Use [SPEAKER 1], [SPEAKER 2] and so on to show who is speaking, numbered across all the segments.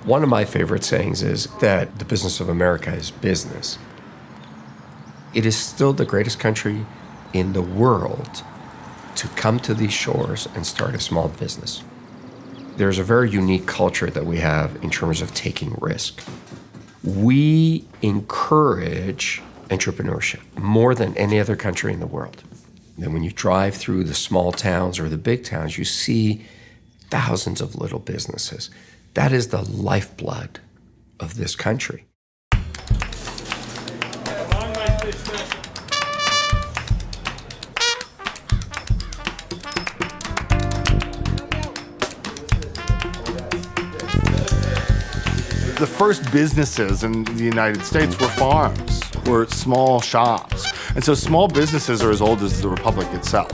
[SPEAKER 1] One of my favorite sayings is that the business of America is business. It is still the greatest country in the world to come to these shores and start a small business. There's a very unique culture that we have in terms of taking risk. We encourage entrepreneurship more than any other country in the world. And when you drive through the small towns or the big towns, you see thousands of little businesses. That is the lifeblood of this country.
[SPEAKER 2] The first businesses in the United States were farms, were small shops. And so small businesses are as old as the Republic itself.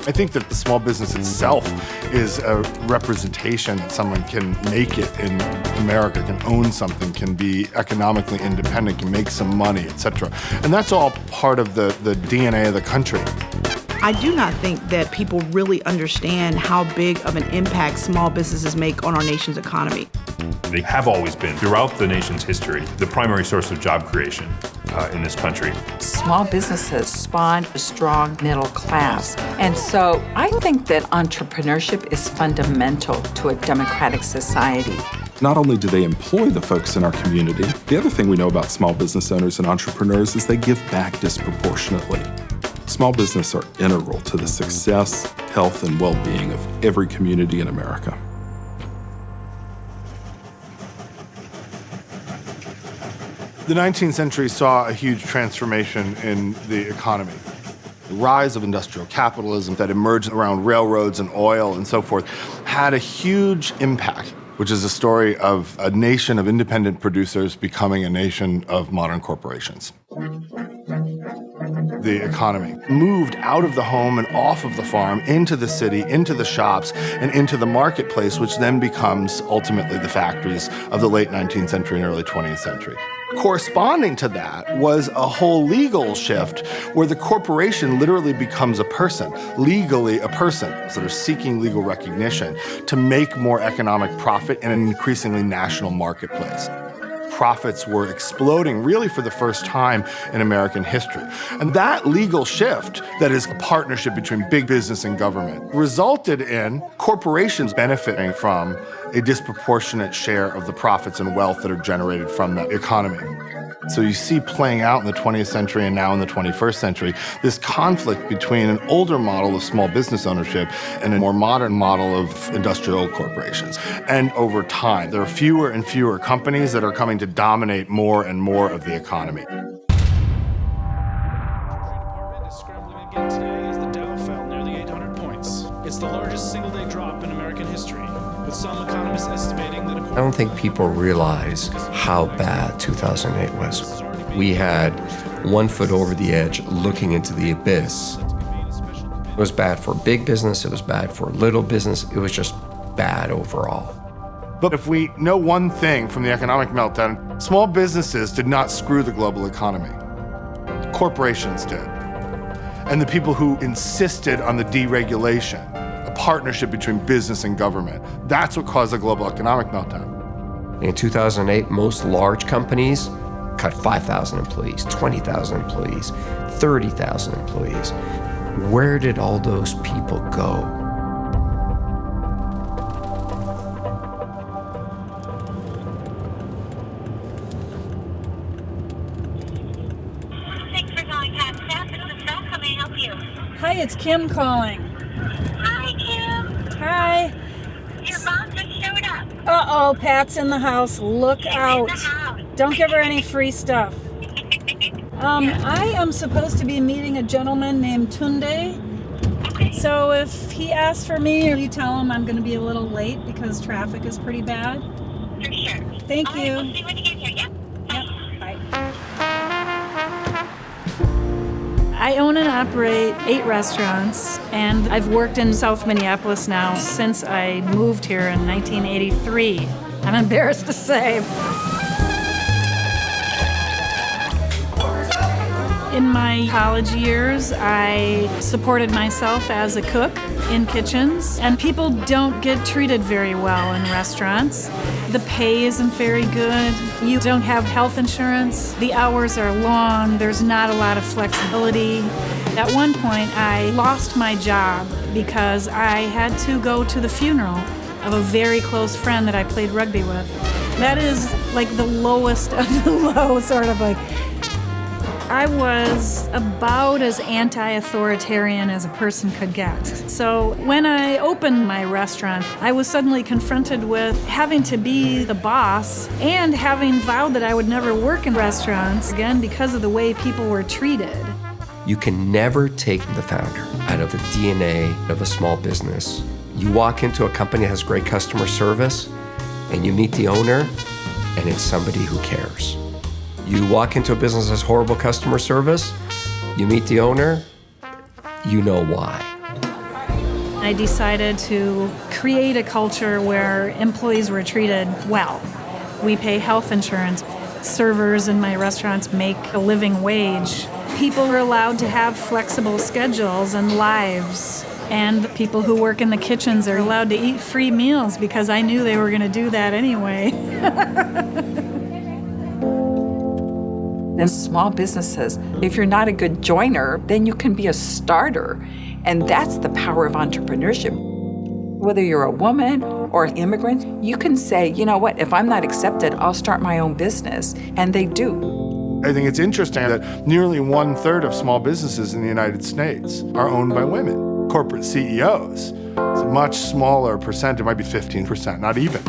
[SPEAKER 2] I think that the small business itself is a representation that someone can make it in America, can own something, can be economically independent, can make some money, etc. And that's all part of the DNA of the country.
[SPEAKER 3] I do not think that people really understand how big of an impact small businesses make on our nation's economy.
[SPEAKER 4] They have always been, throughout the nation's history, the primary source of job creation in this country.
[SPEAKER 5] Small businesses spawn a strong middle class. And so I think that entrepreneurship is fundamental to a democratic society.
[SPEAKER 6] Not only do they employ the folks in our community, the other thing we know about small business owners and entrepreneurs is they give back disproportionately. Small business are integral to the success, health, and well-being of every community in America.
[SPEAKER 2] The 19th century saw a huge transformation in the economy. The rise of industrial capitalism that emerged around railroads and oil and so forth had a huge impact, which is a story of a nation of independent producers becoming a nation of modern corporations. The economy moved out of the home and off of the farm into the city, into the shops, and into the marketplace, which then becomes ultimately the factories of the late 19th century and early 20th century. Corresponding to that was a whole legal shift where the corporation literally becomes a person, legally a person, sort of seeking legal recognition to make more economic profit in an increasingly national marketplace. Profits were exploding really for the first time in American history. And that legal shift, that is a partnership between big business and government, resulted in corporations benefiting from a disproportionate share of the profits and wealth that are generated from that economy. So you see playing out in the 20th century and now in the 21st century, this conflict between an older model of small business ownership and a more modern model of industrial corporations. And over time, there are fewer and fewer companies that are coming to dominate more and more of the economy.
[SPEAKER 7] Trade Department is scrambling again today as the Dow fell nearly 800 points. It's the largest single-day drop in American history, with some economists estimating that
[SPEAKER 1] I don't think people realize how bad 2008 was. We had 1 foot over the edge looking into the abyss. It was bad for big business, it was bad for little business, it was just bad overall.
[SPEAKER 2] But if we know one thing from the economic meltdown, small businesses did not screw the global economy. Corporations did. And the people who insisted on the deregulation, a partnership between business and government, that's what caused the global economic meltdown.
[SPEAKER 1] In 2008, most large companies cut 5,000 employees, 20,000 employees, 30,000 employees. Where did all those people go?
[SPEAKER 8] Thanks for calling Pat Staff. This is Beth. How may I help you?
[SPEAKER 9] Hi, it's Kim calling.
[SPEAKER 8] Hi, Kim.
[SPEAKER 9] Hi.
[SPEAKER 8] Your mom just showed up.
[SPEAKER 9] Uh-oh, Pat's in the house. Look
[SPEAKER 8] She's
[SPEAKER 9] out.
[SPEAKER 8] in the house.
[SPEAKER 9] Don't give her any free stuff. I am supposed to be meeting a gentleman named Tunde.
[SPEAKER 8] Okay.
[SPEAKER 9] So if he asks for me, or you tell him I'm going to be a little late because traffic is pretty bad.
[SPEAKER 8] For sure.
[SPEAKER 9] Thank
[SPEAKER 8] All right,
[SPEAKER 9] you.
[SPEAKER 8] we'll see when you get here. Yep.
[SPEAKER 9] Yep. Bye. I own and operate 8 restaurants, and I've worked in South Minneapolis now since I moved here in 1983. I'm embarrassed to say. In my college years, I supported myself as a cook in kitchens, and people don't get treated very well in restaurants. The pay isn't very good. You don't have health insurance. The hours are long. There's not a lot of flexibility. At one point, I lost my job because I had to go to the funeral of a very close friend that I played rugby with. That is like the lowest of the low, sort of like. I was about as anti-authoritarian as a person could get. So when I opened my restaurant, I was suddenly confronted with having to be the boss and having vowed that I would never work in restaurants again because of the way people were treated.
[SPEAKER 1] You can never take the founder out of the DNA of a small business. You walk into a company that has great customer service and you meet the owner and it's somebody who cares. You walk into a business that has horrible customer service, you meet the owner, you know why.
[SPEAKER 9] I decided to create a culture where employees were treated well. We pay health insurance. Servers in my restaurants make a living wage. People are allowed to have flexible schedules and lives. And people who work in the kitchens are allowed to eat free meals because I knew they were going to do that anyway.
[SPEAKER 5] In small businesses, if you're not a good joiner, then you can be a starter. And that's the power of entrepreneurship. Whether you're a woman or an immigrant, you can say, you know what, if I'm not accepted, I'll start my own business. And they do.
[SPEAKER 2] I think it's interesting that nearly 1/3 of small businesses in the United States are owned by women, corporate CEOs. It's a much smaller percent, it might be 15%, not even.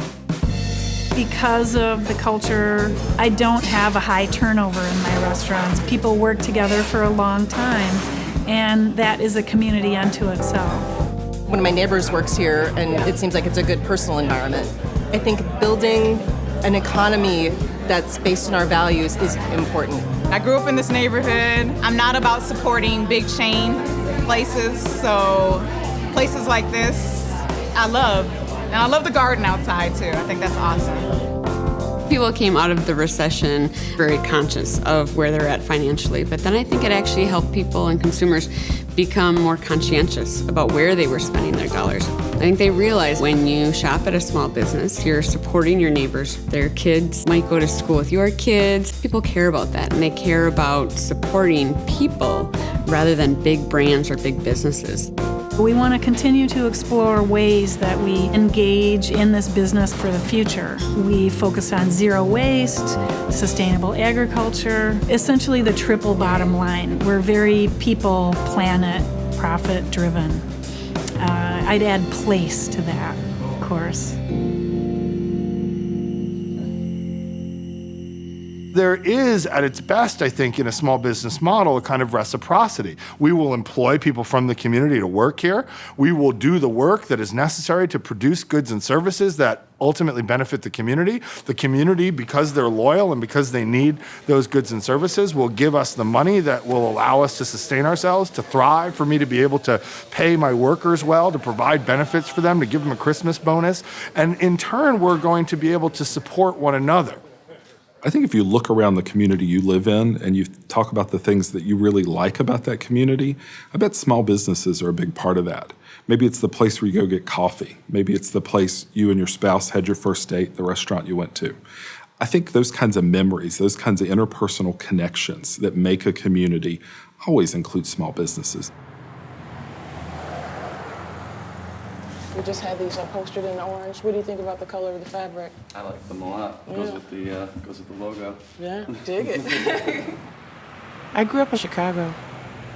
[SPEAKER 9] Because of the culture, I don't have a high turnover in my restaurants. People work together for a long time, and that is a community unto itself.
[SPEAKER 10] One of my neighbors works here, and it seems like it's a good personal environment. I think building an economy that's based on our values is important.
[SPEAKER 11] I grew up in this neighborhood. I'm not about supporting big chain places, so places like this, I love. And I love the garden outside, too. I think that's awesome.
[SPEAKER 12] People came out of the recession very conscious of where they're at financially, but then I think it actually helped people and consumers become more conscientious about where they were spending their dollars. I think they realize when you shop at a small business, you're supporting your neighbors. Their kids might go to school with your kids. People care about that, and they care about supporting people rather than big brands or big businesses.
[SPEAKER 9] We want to continue to explore ways that we engage in this business for the future. We focus on zero waste, sustainable agriculture, essentially the triple bottom line. We're very people, planet, profit driven. I'd add place to that, of course.
[SPEAKER 2] There is, at its best, I think, in a small business model, a kind of reciprocity. We will employ people from the community to work here. We will do the work that is necessary to produce goods and services that ultimately benefit the community. The community, because they're loyal and because they need those goods and services, will give us the money that will allow us to sustain ourselves, to thrive, for me to be able to pay my workers well, to provide benefits for them, to give them a Christmas bonus. And in turn, we're going to be able to support one another.
[SPEAKER 6] I think if you look around the community you live in and you talk about the things that you really like about that community, I bet small businesses are a big part of that. Maybe it's the place where you go get coffee. Maybe it's the place you and your spouse had your first date, the restaurant you went to. I think those kinds of memories, those kinds of interpersonal connections that make a community always include small businesses.
[SPEAKER 13] We just had these upholstered in orange. What do you think about the color of the fabric?
[SPEAKER 14] I like them a lot. Goes with the logo.
[SPEAKER 13] Yeah, dig it. I grew up in Chicago.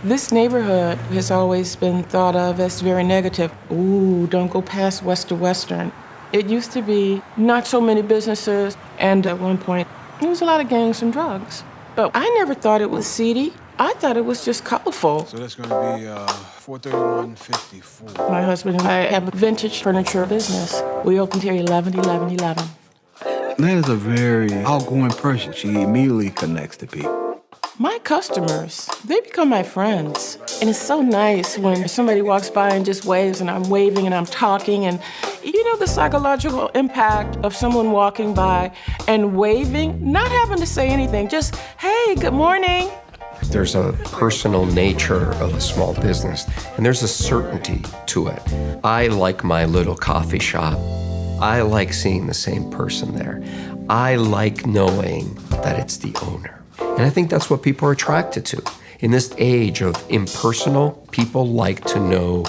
[SPEAKER 13] This neighborhood has always been thought of as very negative. Ooh, don't go past West to Western. It used to be not so many businesses, and at one point, there was a lot of gangs and drugs. But I never thought it was seedy. I thought it was just colorful.
[SPEAKER 15] So that's going to be 43154.
[SPEAKER 13] My husband and I have a vintage furniture business. We opened here 11/11/11.
[SPEAKER 15] That is a very outgoing person. She immediately connects to people.
[SPEAKER 13] My customers, they become my friends. And it's so nice when somebody walks by and just waves and I'm waving and I'm talking. And you know the psychological impact of someone walking by and waving, not having to say anything, just, hey, good morning.
[SPEAKER 1] There's a personal nature of a small business, and there's a certainty to it. I like my little coffee shop. I like seeing the same person there. I like knowing that it's the owner. And I think that's what people are attracted to. In this age of impersonal, people like to know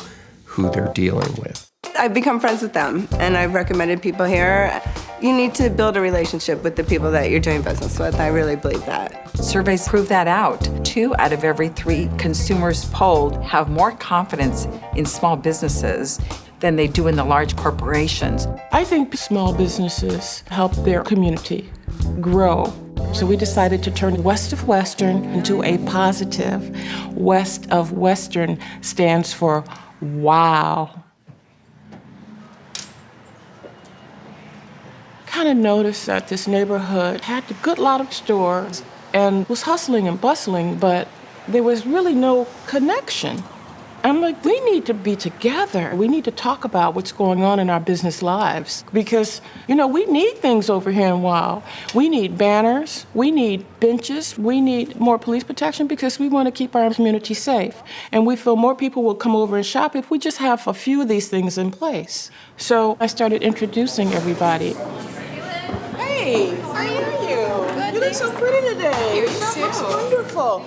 [SPEAKER 1] who they're dealing with.
[SPEAKER 16] I've become friends with them, and I've recommended people here. You need to build a relationship with the people that you're doing business with. I really believe that.
[SPEAKER 5] Surveys prove that out. 2 out of every 3 consumers polled have more confidence in small businesses than they do in the large corporations.
[SPEAKER 13] I think small businesses help their community grow. So we decided to turn West of Western into a positive. West of Western stands for wow. Kind of noticed that this neighborhood had a good lot of stores and was hustling and bustling, but there was really no connection. I'm like, we need to be together. We need to talk about what's going on in our business lives because, we need things over here in Wow. We need banners, we need benches, we need more police protection because we want to keep our community safe. And we feel more people will come over and shop if we just have a few of these things in place. So I started introducing everybody. Hey, how are you? Good. You look so pretty today. You look wonderful.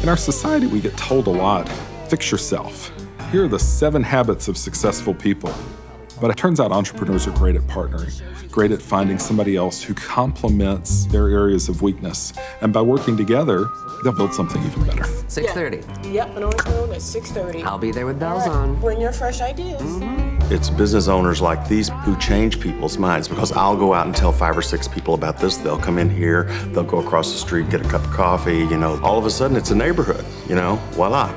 [SPEAKER 6] In our society, we get told a lot, fix yourself. Here are the 7 habits of successful people. But it turns out entrepreneurs are great at partnering, great at finding somebody else who complements their areas of weakness. And by working together, they'll build something even better.
[SPEAKER 17] 6:30.
[SPEAKER 13] Yep, an orange moon at 6:30.
[SPEAKER 17] I'll be there with bells on.
[SPEAKER 13] Bring your fresh ideas.
[SPEAKER 18] It's business owners like these who change people's minds because I'll go out and tell 5 or 6 people about this. They'll come in here, they'll go across the street, get a cup of coffee, all of a sudden it's a neighborhood, voila.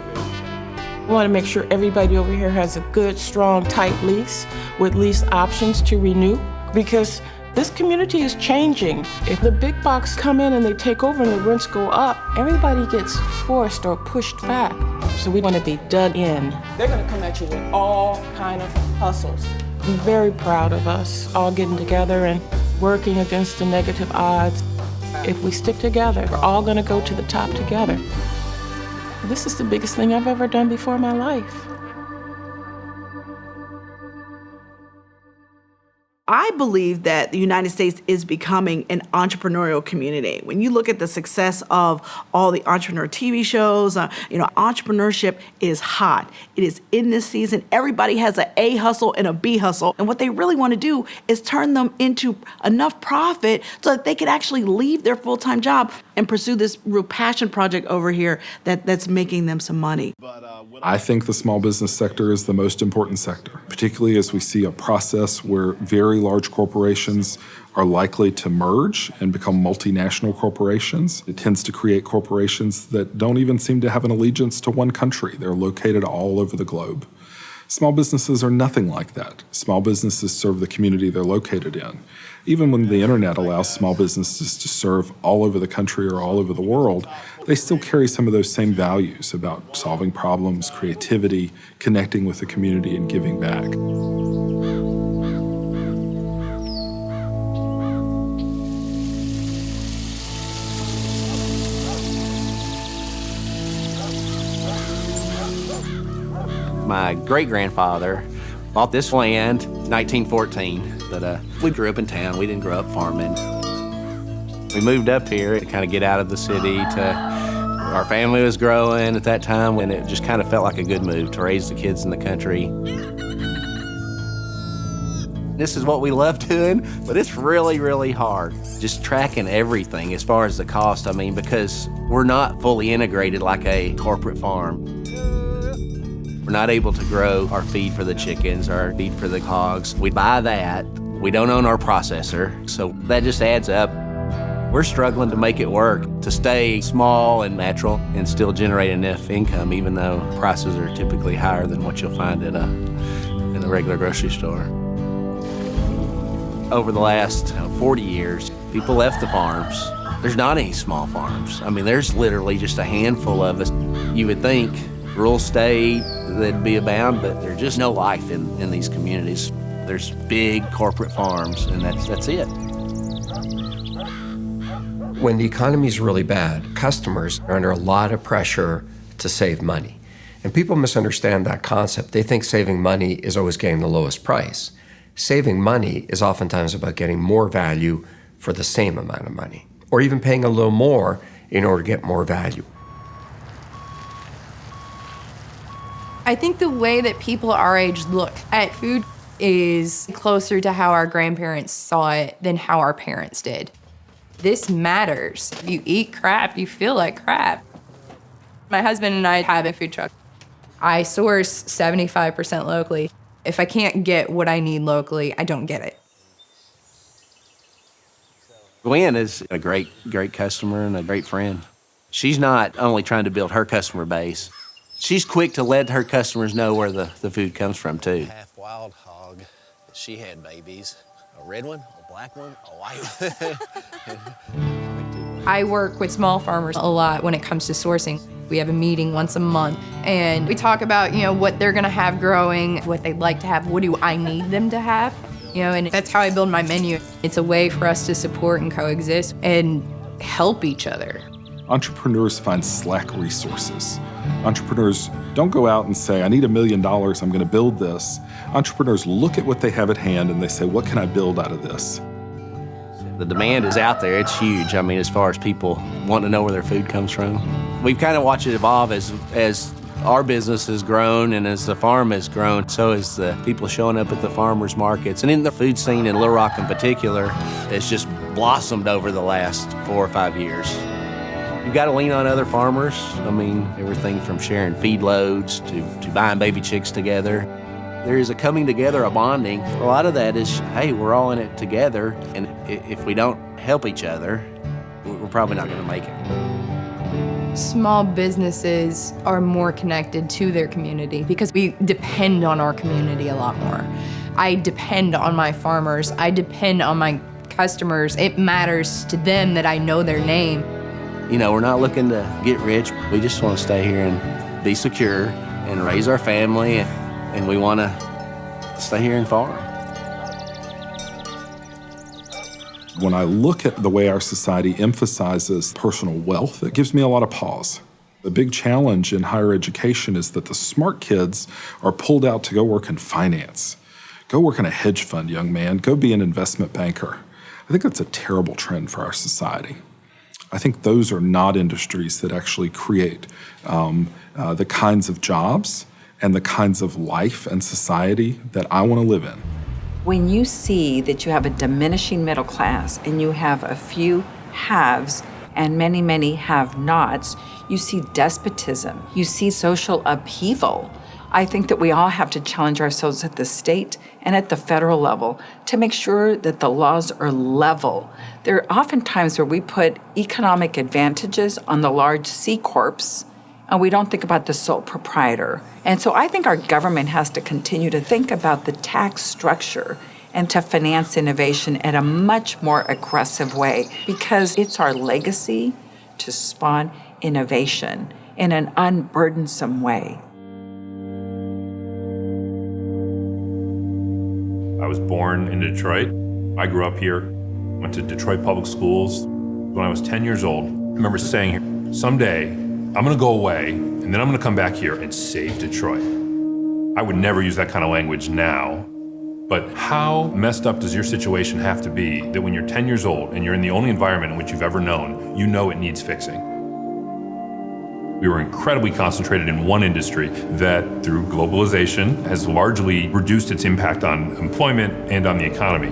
[SPEAKER 13] We want to make sure everybody over here has a good, strong, tight lease with lease options to renew because this community is changing. If the big box come in and they take over and the rents go up, everybody gets forced or pushed back. So we want to be dug in. They're going to come at you with all kind of hustles. I'm very proud of us all getting together and working against the negative odds. If we stick together, we're all going to go to the top together. This is the biggest thing I've ever done before in my life.
[SPEAKER 3] I believe that the United States is becoming an entrepreneurial community. When you look at the success of all the entrepreneur TV shows, entrepreneurship is hot. It is in this season. Everybody has an A hustle and a B hustle. And what they really want to do is turn them into enough profit so that they can actually leave their full-time job and pursue this real passion project over here that's making them some money.
[SPEAKER 6] I think the small business sector is the most important sector, particularly as we see a process where very large corporations are likely to merge and become multinational corporations. It tends to create corporations that don't even seem to have an allegiance to one country. They're located all over the globe. Small businesses are nothing like that. Small businesses serve the community they're located in. Even when the internet allows small businesses to serve all over the country or all over the world, they still carry some of those same values about solving problems, creativity, connecting with the community, and giving back.
[SPEAKER 19] My great-grandfather bought this land in 1914, but we grew up in town. We didn't grow up farming. We moved up here to kind of get out of the city. Our family was growing at that time, and it just kind of felt like a good move to raise the kids in the country. This is what we love doing, but it's really, really hard. Just tracking everything as far as the cost, because we're not fully integrated like a corporate farm. We're not able to grow our feed for the chickens, our feed for the hogs. We buy that. We don't own our processor, so that just adds up. We're struggling to make it work, to stay small and natural and still generate enough income, even though prices are typically higher than what you'll find at in a regular grocery store. Over the last 40 years, people left the farms. There's not any small farms. There's literally just a handful of us. You would think rural state, that'd be abound, but there's just no life in these communities. There's big corporate farms, and that's it.
[SPEAKER 1] When the economy is really bad, customers are under a lot of pressure to save money. And people misunderstand that concept. They think saving money is always getting the lowest price. Saving money is oftentimes about getting more value for the same amount of money, or even paying a little more in order to get more value.
[SPEAKER 17] I think the way that people our age look at food is closer to how our grandparents saw it than how our parents did. This matters. If you eat crap, you feel like crap. My husband and I have a food truck. I source 75% locally. If I can't get what I need locally, I don't get it.
[SPEAKER 19] Gwen is a great customer and a great friend. She's not only trying to build her customer base, she's quick to let her customers know where the food comes from, too.
[SPEAKER 20] Half wild hog. She had babies. A red one, a black one, a white one.
[SPEAKER 17] I work with small farmers a lot when it comes to sourcing. We have a meeting once a month, and we talk about, what they're gonna have growing, what they'd like to have, what do I need them to have, and that's how I build my menu. It's a way for us to support and coexist and help each other.
[SPEAKER 6] Entrepreneurs find slack resources. Entrepreneurs don't go out and say, I need $1 million, I'm gonna build this. Entrepreneurs look at what they have at hand and they say, what can I build out of this?
[SPEAKER 19] The demand is out there, it's huge. I mean, as far as people wanting to know where their food comes from. We've kind of watched it evolve as our business has grown and as the farm has grown, so has the people showing up at the farmers markets. And in the food scene in Little Rock in particular, it's just blossomed over the last 4 or 5 years. You've got to lean on other farmers. I mean, everything from sharing feed loads to buying baby chicks together. There is a coming together, a bonding. A lot of that is, hey, we're all in it together, and if we don't help each other, we're probably not going to make it.
[SPEAKER 17] Small businesses are more connected to their community because we depend on our community a lot more. I depend on my farmers. I depend on my customers. It matters to them that I know their name.
[SPEAKER 19] We're not looking to get rich. We just want to stay here and be secure and raise our family, and we want to stay here and farm.
[SPEAKER 6] When I look at the way our society emphasizes personal wealth, it gives me a lot of pause. The big challenge in higher education is that the smart kids are pulled out to go work in finance. Go work in a hedge fund, young man. Go be an investment banker. I think that's a terrible trend for our society. I think those are not industries that actually create the kinds of jobs and the kinds of life and society that I want to live in.
[SPEAKER 5] When you see that you have a diminishing middle class and you have a few haves and many, many have-nots, you see despotism, you see social upheaval. I think that we all have to challenge ourselves at the state and at the federal level to make sure that the laws are level. There are often times where we put economic advantages on the large C corps, and we don't think about the sole proprietor. And so I think our government has to continue to think about the tax structure and to finance innovation in a much more aggressive way, because it's our legacy to spawn innovation in an unburdensome way.
[SPEAKER 4] I was born in Detroit. I grew up here, went to Detroit Public Schools. When I was 10 years old, I remember saying, someday I'm gonna go away and then I'm gonna come back here and save Detroit. I would never use that kind of language now, but how messed up does your situation have to be that when you're 10 years old and you're in the only environment in which you've ever known, you know it needs fixing? We were incredibly concentrated in one industry that, through globalization, has largely reduced its impact on employment and on the economy.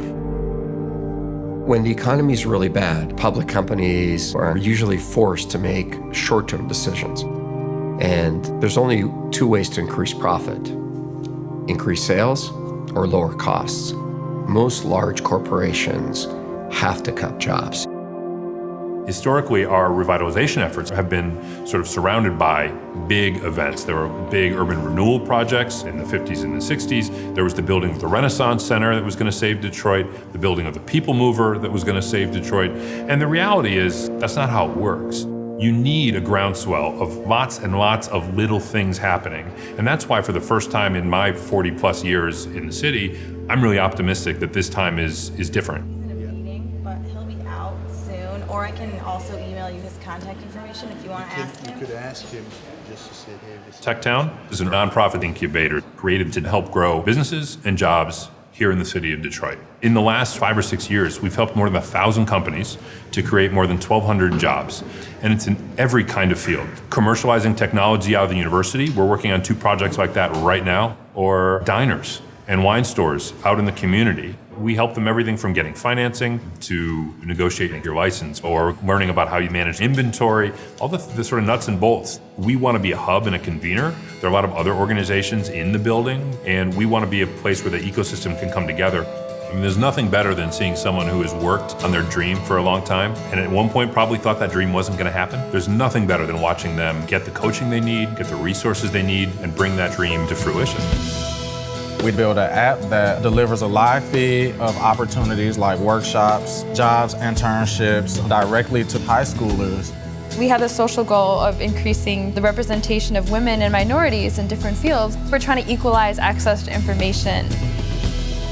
[SPEAKER 1] When the economy is really bad, public companies are usually forced to make short-term decisions. And there's only 2 ways to increase profit: increase sales or lower costs. Most large corporations have to cut jobs.
[SPEAKER 4] Historically, our revitalization efforts have been sort of surrounded by big events. There were big urban renewal projects in the 50s and the 60s. There was the building of the Renaissance Center that was going to save Detroit, the building of the People Mover that was going to save Detroit. And the reality is, that's not how it works. You need a groundswell of lots and lots of little things happening. And that's why, for the first time in my 40 plus years in the city, I'm really optimistic that this time is different.
[SPEAKER 17] Or
[SPEAKER 21] Or I can also email you his contact information if you want to ask him.
[SPEAKER 2] You could ask him just to sit here.
[SPEAKER 4] TechTown is a nonprofit incubator created to help grow businesses and jobs here in the city of Detroit. In the last 5 or 6 years, we've helped more than 1,000 companies to create more than 1,200 jobs. And it's in every kind of field. Commercializing technology out of the university, we're working on 2 projects like that right now, or diners and wine stores out in the community. We help them everything from getting financing to negotiating your license or learning about how you manage inventory, all the sort of nuts and bolts. We want to be a hub and a convener. There are a lot of other organizations in the building, and we want to be a place where the ecosystem can come together. I mean, there's nothing better than seeing someone who has worked on their dream for a long time and at one point probably thought that dream wasn't going to happen. There's nothing better than watching them get the coaching they need, get the resources they need, and bring that dream to fruition.
[SPEAKER 22] We build an app that delivers a live feed of opportunities like workshops, jobs, internships directly to high schoolers.
[SPEAKER 23] We had a social goal of increasing the representation of women and minorities in different fields. We're trying to equalize access to information.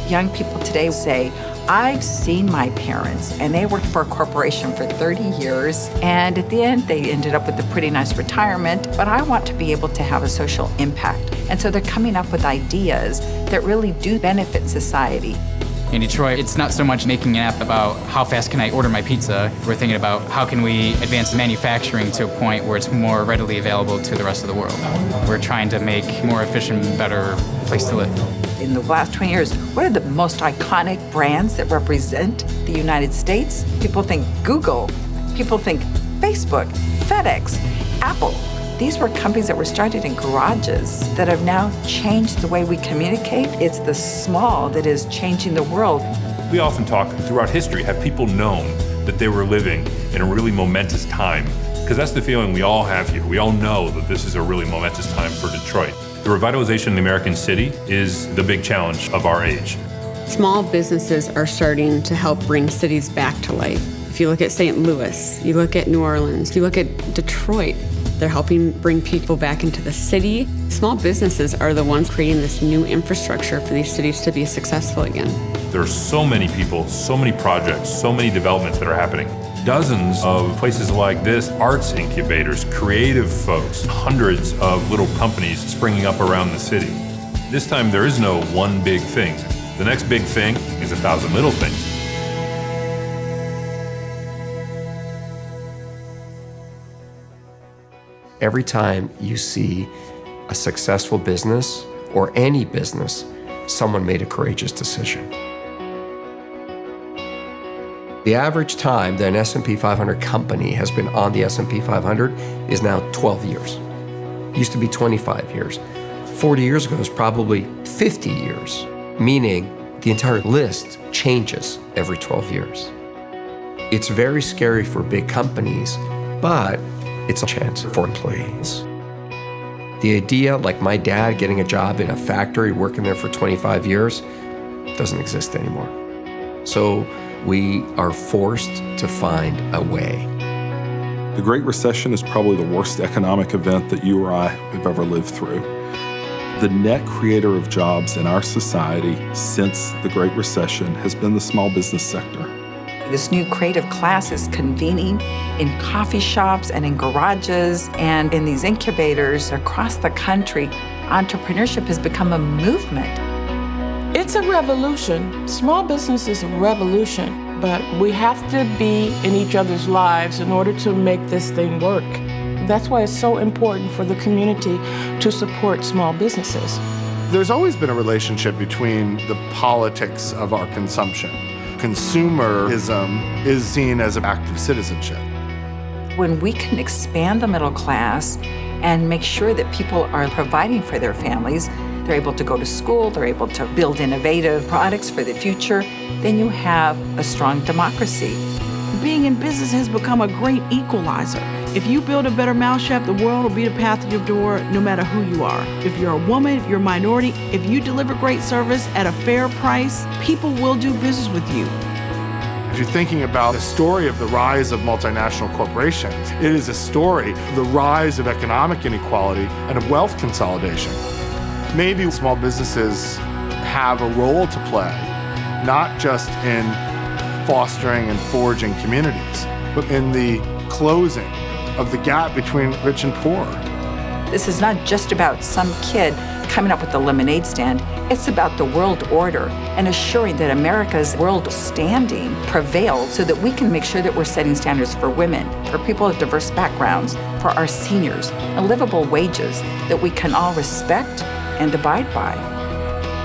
[SPEAKER 5] Young people today say, I've seen my parents, and they worked for a corporation for 30 years, and at the end, they ended up with a pretty nice retirement, but I want to be able to have a social impact. And so they're coming up with ideas that really do benefit society.
[SPEAKER 24] In Detroit, it's not so much making an app about how fast can I order my pizza. We're thinking about how can we advance manufacturing to a point where it's more readily available to the rest of the world. We're trying to make a more efficient, better place to live.
[SPEAKER 5] In the last 20 years, what are the most iconic brands that represent the United States? People think Google, people think Facebook, FedEx, Apple. These were companies that were started in garages that have now changed the way we communicate. It's the small that is changing the world.
[SPEAKER 4] We often talk throughout history, have people known that they were living in a really momentous time? Because that's the feeling we all have here. We all know that this is a really momentous time for Detroit. The revitalization of the American city is the big challenge of our age.
[SPEAKER 12] Small businesses are starting to help bring cities back to life. If you look at St. Louis, you look at New Orleans, you look at Detroit, they're helping bring people back into the city. Small businesses are the ones creating this new infrastructure for these cities to be successful again.
[SPEAKER 4] There are so many people, so many projects, so many developments that are happening. Dozens of places like this, arts incubators, creative folks, hundreds of little companies springing up around the city. This time there is no one big thing. The next big thing is 1,000 little things.
[SPEAKER 1] Every time you see a successful business or any business, someone made a courageous decision. The average time that an S&P 500 company has been on the S&P 500 is now 12 years. It used to be 25 years. 40 years ago, it was probably 50 years, meaning the entire list changes every 12 years. It's very scary for big companies, but it's a chance for employees. The idea, like my dad getting a job in a factory, working there for 25 years, doesn't exist anymore. So we are forced to find a way.
[SPEAKER 6] The Great Recession is probably the worst economic event that you or I have ever lived through. The net creator of jobs in our society since the Great Recession has been the small business sector.
[SPEAKER 5] This new creative class is convening in coffee shops and in garages and in these incubators across the country. Entrepreneurship has become a movement.
[SPEAKER 13] It's a revolution. Small business is a revolution, but we have to be in each other's lives in order to make this thing work. That's why it's so important for the community to support small businesses.
[SPEAKER 2] There's always been a relationship between the politics of our consumption. Consumerism is seen as an act of citizenship.
[SPEAKER 5] When we can expand the middle class and make sure that people are providing for their families, they're able to go to school, they're able to build innovative products for the future, then you have a strong democracy.
[SPEAKER 3] Being in business has become a great equalizer. If you build a better mousetrap, the world will be the path to your door no matter who you are. If you're a woman, if you're a minority, if you deliver great service at a fair price, people will do business with you.
[SPEAKER 2] If you're thinking about the story of the rise of multinational corporations, it is a story of the rise of economic inequality and of wealth consolidation. Maybe small businesses have a role to play, not just in fostering and forging communities, but in the closing of the gap between rich and poor.
[SPEAKER 5] This is not just about some kid coming up with a lemonade stand. It's about the world order and assuring that America's world standing prevails so that we can make sure that we're setting standards for women, for people of diverse backgrounds, for our seniors, and livable wages that we can all respect and abide by.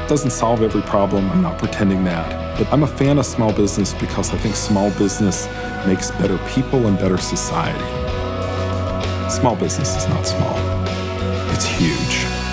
[SPEAKER 6] It doesn't solve every problem, I'm not pretending that. But I'm a fan of small business because I think small business makes better people and better society. Small business is not small, it's huge.